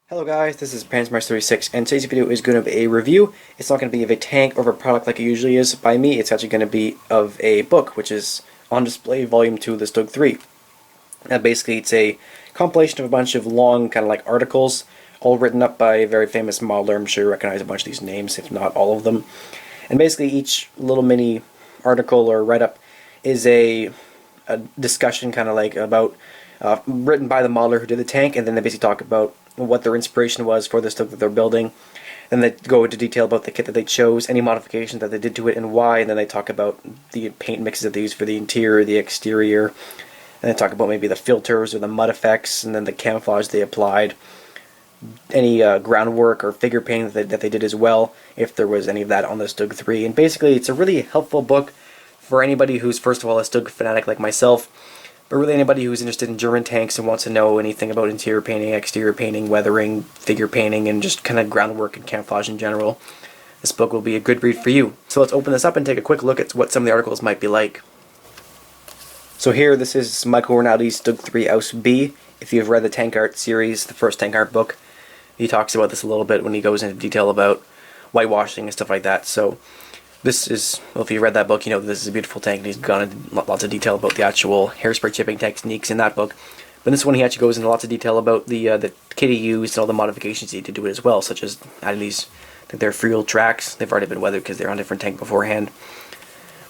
Hello guys, this is PansMars36 and today's video is going to be a review. It's not going to be of a tank or of a product like it usually is by me. It's actually going to be of a book, which is on display, volume 2 of the StuG 3. Basically, it's a compilation of a bunch of long kind of like articles, all written up by a very famous modeler. I'm sure you recognize a bunch of these names, if not all of them. And basically each little mini article or write-up is a discussion kind of like about written by the modeler who did the tank, and then they basically talk about what their inspiration was for the stuff that they're building. Then they go into detail about the kit that they chose, any modifications that they did to it and why, and then they talk about the paint mixes that they used for the interior, the exterior, and then talk about maybe the filters or the mud effects, and then the camouflage they applied, any groundwork or figure painting that they did as well, if there was any of that on the StuG 3. And basically it's a really helpful book for anybody who's first of all a StuG fanatic like myself, but really anybody who's interested in German tanks and wants to know anything about interior painting, exterior painting, weathering, figure painting, and just kind of groundwork and camouflage in general, this book will be a good read for you. So let's open this up and take a quick look at what some of the articles might be like. So here, this is Michael Rinaldi's StuG 3 Aus B. If you've read the Tank Art series, the first Tank Art book, he talks about this a little bit when he goes into detail about whitewashing and stuff like that. So this is, well, if you read that book, you know this is a beautiful tank, and he's gone into lots of detail about the actual hairspray chipping techniques in that book. But in this one, he actually goes into lots of detail about the kit he used and all the modifications he did to do it as well, such as adding these, I think they're free-wheel tracks. They've already been weathered because they're on a different tank beforehand.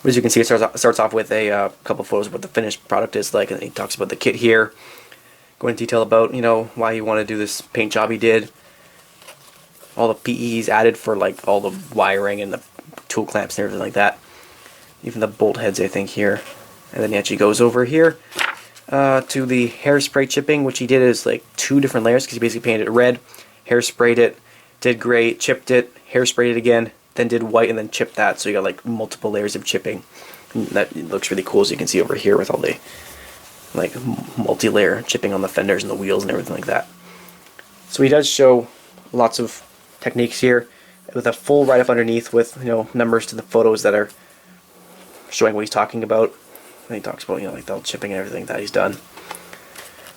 But as you can see, it starts off with a couple of photos of what the finished product is like, and then he talks about the kit here, going into detail about, you know, why he wanted to do this paint job he did, all the PE he's added for like all the wiring and the tool clamps and everything like that, even the bolt heads I think here. And then he actually goes over here to the hairspray chipping, which he did as like 2 different layers, because he basically painted it red, hairsprayed it, did gray, chipped it, hairsprayed it again, then did white, and then chipped that. So you got like multiple layers of chipping. And that looks really cool, as you can see over here with all the like multi-layer chipping on the fenders and the wheels and everything like that. So he does show lots of techniques here, with a full write-up underneath with, you know, numbers to the photos that are showing what he's talking about. And he talks about, you know, like the chipping and everything that he's done.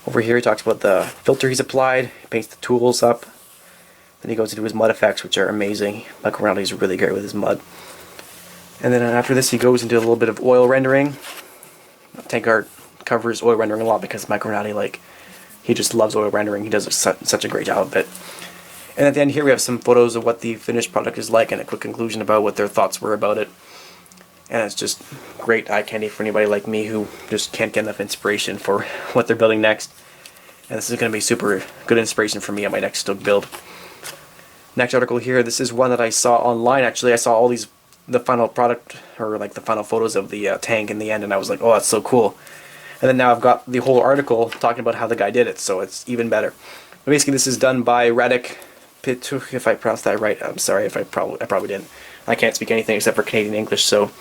Over here he talks about the filter he's applied, he paints the tools up, then he goes into his mud effects, which are amazing. Michael Rinaldi is really great with his mud. And then after this he goes into a little bit of oil rendering. Tank Art covers oil rendering a lot because Michael Rinaldi, like, he just loves oil rendering. He does such a great job of it. And at the end here we have some photos of what the finished product is like and a quick conclusion about what their thoughts were about it. And it's just great eye candy for anybody like me who just can't get enough inspiration for what they're building next. And this is going to be super good inspiration for me on my next StuG build. Next article here, this is one that I saw online actually. I saw all these, the final product, or like the final photos of the tank in the end, and I was like, oh, that's so cool. And then now I've got the whole article talking about how the guy did it, so it's even better. But basically this is done by Radek Pituch, if I pronounced that right. I'm sorry if I probably didn't. I can't speak anything except for Canadian English, so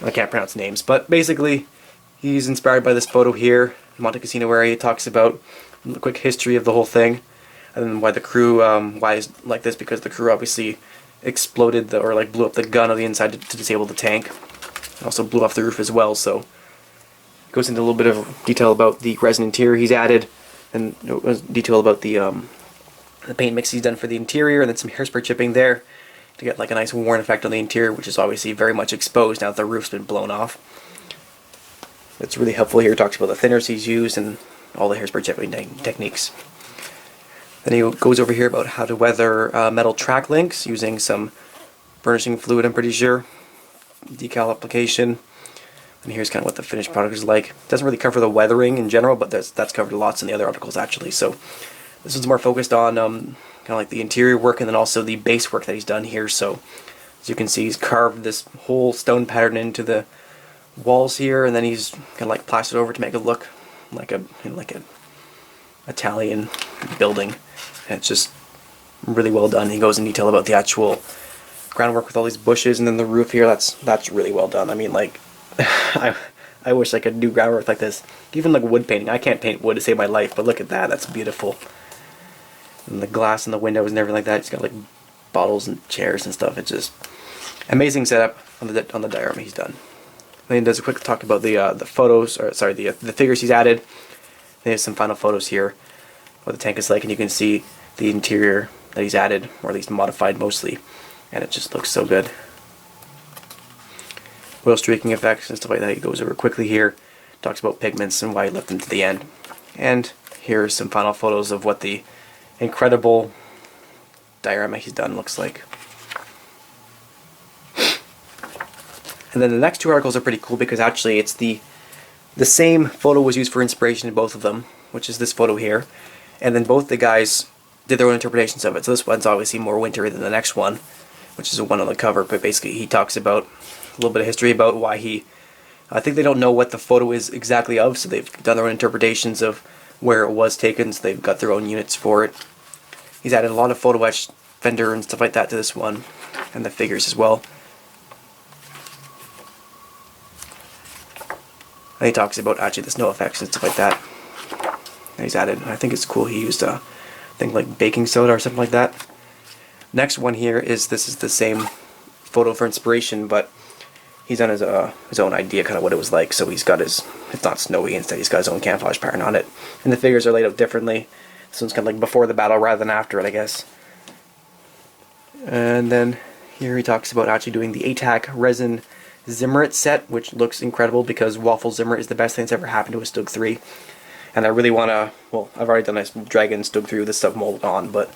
I can't pronounce names. But basically, he's inspired by this photo here, Monte Cassino area. He talks about a quick history of the whole thing, and then why the crew, why is like this, because the crew obviously exploded or like blew up the gun on the inside to disable the tank. It also blew off the roof as well, so it goes into a little bit of detail about the resin interior he's added, and detail about the paint mix he's done for the interior, and then some hairspray chipping there to get like a nice worn effect on the interior, which is obviously very much exposed now that the roof's been blown off. It's really helpful here. He talks about the thinners he's used and all the hairspray chipping techniques. Then he goes over here about how to weather metal track links using some burnishing fluid, I'm pretty sure, decal application. And here's kind of what the finished product is like. It doesn't really cover the weathering in general, but that's covered lots in the other articles actually. So this is more focused on kind of like the interior work and then also the base work that he's done here. So as you can see, he's carved this whole stone pattern into the walls here, and then he's kind of like plastered over to make it look like a, you know, like an Italian building. And it's just really well done. He goes in detail about the actual groundwork with all these bushes, and then the roof here. That's really well done. I mean, like, I wish I could do groundwork like this. Even like wood painting. I can't paint wood to save my life, but look at that. That's beautiful. And the glass in the windows and everything like that. It's got like bottles and chairs and stuff. It's just amazing setup on the diorama he's done. Then he does a quick talk about the photos, or sorry, the figures he's added. Then he has some final photos here, what the tank is like, and you can see the interior that he's added, or at least modified mostly, and it just looks so good. Wheel streaking effects and stuff like that he goes over quickly here. Talks about pigments and why he left them to the end. And here are some final photos of what the incredible diorama he's done looks like. And then the next two articles are pretty cool because actually it's the same photo was used for inspiration in both of them, which is this photo here. And then both the guys did their own interpretations of it. So this one's obviously more wintry than the next one, which is the one on the cover. But basically he talks about a little bit of history about why he... I think they don't know what the photo is exactly of, so they've done their own interpretations of where it was taken, so they've got their own units for it. He's added a lot of photo etch fender and stuff like that to this one, and the figures as well. And he talks about actually the snow effects and stuff like that. And he's added, I think it's cool, he used a thing like baking soda or something like that. Next one here is, this is the same photo for inspiration, but he's done his own idea, kind of what it was like. So he's got his, it's not snowy, instead he's got his own camouflage pattern on it. And the figures are laid out differently. This one's kind of like before the battle rather than after it, I guess. And then here he talks about actually doing the ATAC resin Zimmerit set, which looks incredible because waffle Zimmerit is the best thing that's ever happened to a StuG 3. And I really want to, well, I've already done a Dragon StuG 3 with this stuff molded on, but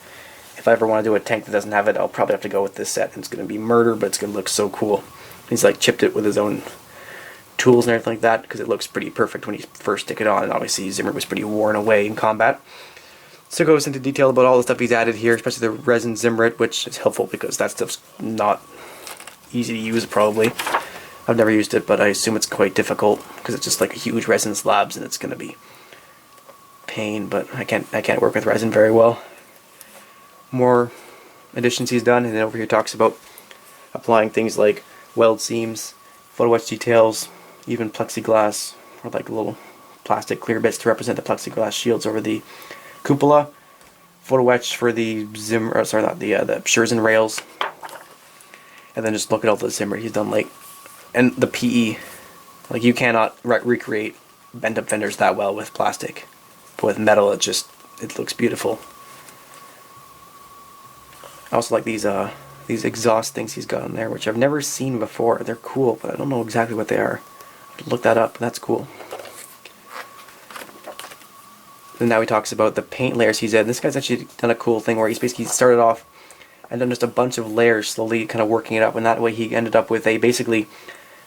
if I ever want to do a tank that doesn't have it, I'll probably have to go with this set. And it's going to be murder, but it's going to look so cool. He's like chipped it with his own tools and everything like that because it looks pretty perfect when you first stick it on, and obviously Zimmerit was pretty worn away in combat. So it goes into detail about all the stuff he's added here, especially the resin Zimmerit, which is helpful because that stuff's not easy to use probably. I've never used it, but I assume it's quite difficult because it's just like a huge resin slabs and it's going to be pain, but I can't work with resin very well. More additions he's done, and then over here talks about applying things like weld seams, photo etch details, even plexiglass, or like little plastic clear bits to represent the plexiglass shields over the cupola, photo etch for the the Scherzen rails, and then just look at all the Zimmer he's done, like, and the PE, like you cannot recreate bent up fenders that well with plastic, but with metal it looks beautiful. I also like these exhaust things he's got on there, which I've never seen before. They're cool, but I don't know exactly what they are. I have to look that up. That's cool. And now he talks about the paint layers he's in. This guy's actually done a cool thing where he's basically started off and done just a bunch of layers, slowly kind of working it up, and that way he ended up with basically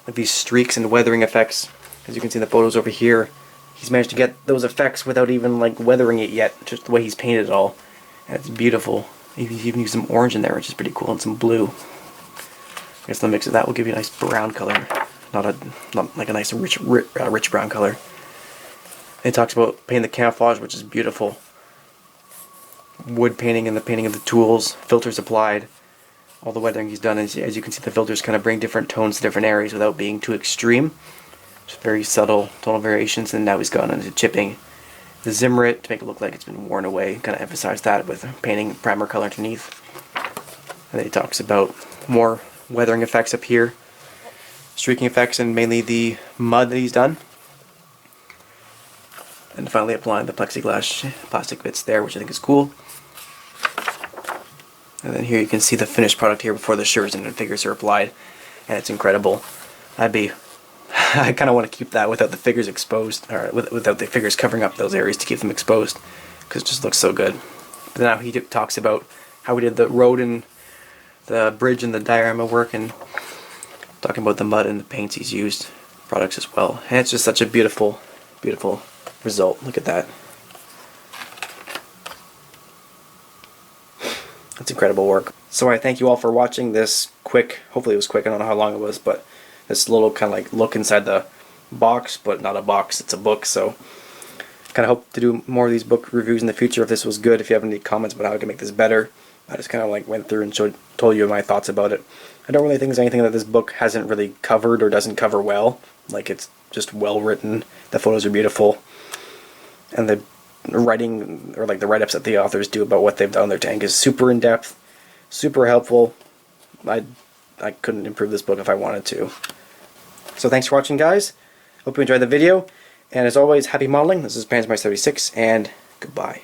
like these streaks and weathering effects. As you can see in the photos over here, he's managed to get those effects without even like weathering it yet, just the way he's painted it all. And it's beautiful. He's even used some orange in there, which is pretty cool, and some blue. I guess the mix of that will give you a nice brown color, not like a nice rich brown color. And he talks about painting the camouflage, which is beautiful. Wood painting and the painting of the tools, filters applied, all the weathering he's done. As you can see, the filters kind of bring different tones to different areas without being too extreme. Just very subtle tonal variations, and now he's gone into chipping the Zimmerit to make it look like it's been worn away, kind of emphasize that with painting primer color underneath. And then he talks about more weathering effects up here, streaking effects, and mainly the mud that he's done. And finally applying the plexiglass plastic bits there, which I think is cool. And then here you can see the finished product here before the Scherzen and figures are applied, and it's incredible. I kind of want to keep that without the figures exposed, or without the figures covering up those areas to keep them exposed, because it just looks so good. But now he talks about how we did the road and the bridge and the diorama work, and talking about the mud and the paints he's used, products as well. And it's just such a beautiful, beautiful result. Look at that. That's incredible work. So I thank you all for watching this quick, hopefully it was quick, I don't know how long it was, but this little kind of like look inside the box, but not a box, it's a book. So kind of hope to do more of these book reviews in the future if this was good. If you have any comments about how I can make this better, I just kind of like went through and told you my thoughts about it. I don't really think there's anything that this book hasn't really covered or doesn't cover well. Like, it's just well written, the photos are beautiful, and the writing, or like the write-ups that the authors do about what they've done on their tank, is super in-depth, super helpful. I couldn't improve this book if I wanted to. So thanks for watching, guys. Hope you enjoyed the video, and as always, happy modeling. This is Pansmice 36, and goodbye.